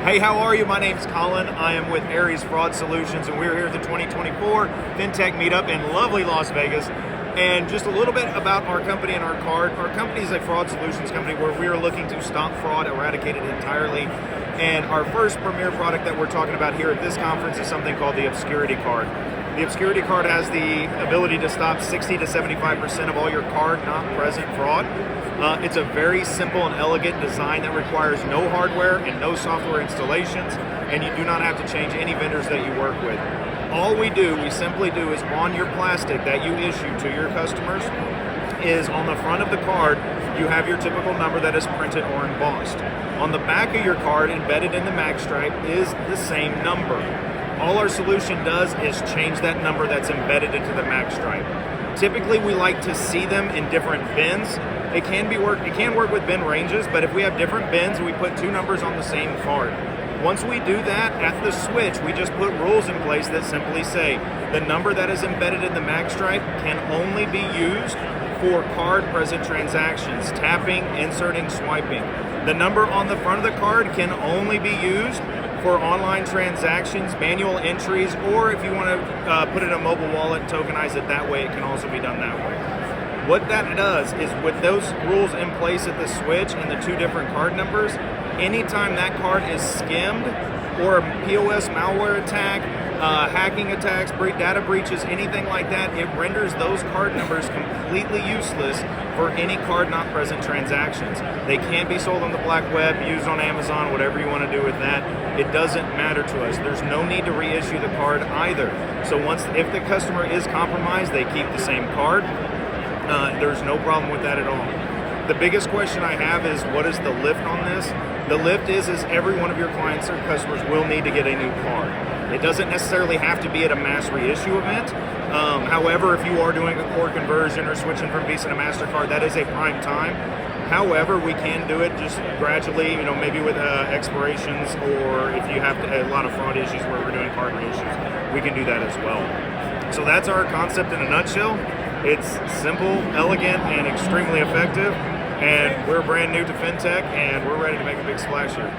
Hey, how are you? My name's Colin. I am with Aries Fraud Solutions, and we're here at the 2024 Fintech Meetup in lovely Las Vegas. And just a little bit about our company and our card. Our company is a fraud solutions company where we are looking to stop fraud, eradicate it entirely. And our first premier product that we're talking about here at this conference is something called the Obscurity card. The Obscurity card has the ability to stop 60 to 75% of all your card not present fraud. It's a very simple and elegant design that requires no hardware and no software installations, and you do not have to change any vendors that you work with. All we simply do is on your plastic that you issue to your customers is on the front of the card, you have your typical number that is printed or embossed. On the back of your card, embedded in the mag stripe, is the same number. All our solution does is change that number that's embedded into the mag stripe. Typically, we like to see them in different bins. It can work with bin ranges, but if we have different bins, we put two numbers on the same card. Once we do that, at the switch, we just put rules in place that simply say the number that is embedded in the mag stripe can only be used for card-present transactions, tapping, inserting, swiping. The number on the front of the card can only be used for online transactions, manual entries, or if you want to put it in a mobile wallet and tokenize it that way, it can also be done that way. What that does is with those rules in place at the switch and the two different card numbers, anytime that card is skimmed or a POS malware attack, hacking attacks, data breaches, anything like that, it renders those card numbers completely useless for any card not present transactions. They can't be sold on the black web, used on Amazon, whatever you want to do with that. It doesn't matter to us. There's no need to reissue the card either. So if the customer is compromised, they keep the same card. There's no problem with that at all. The biggest question I have is, what is the lift on this? The lift is every one of your clients or customers will need to get a new card. It doesn't necessarily have to be at a mass reissue event. However, if you are doing a core conversion or switching from Visa to MasterCard, that is a prime time. However, we can do it just gradually, maybe with expirations, or if you have a lot of fraud issues where we're doing card reissues, we can do that as well. So that's our concept in a nutshell. It's simple, elegant, and extremely effective. And we're brand new to FinTech, and we're ready to make a big splash here.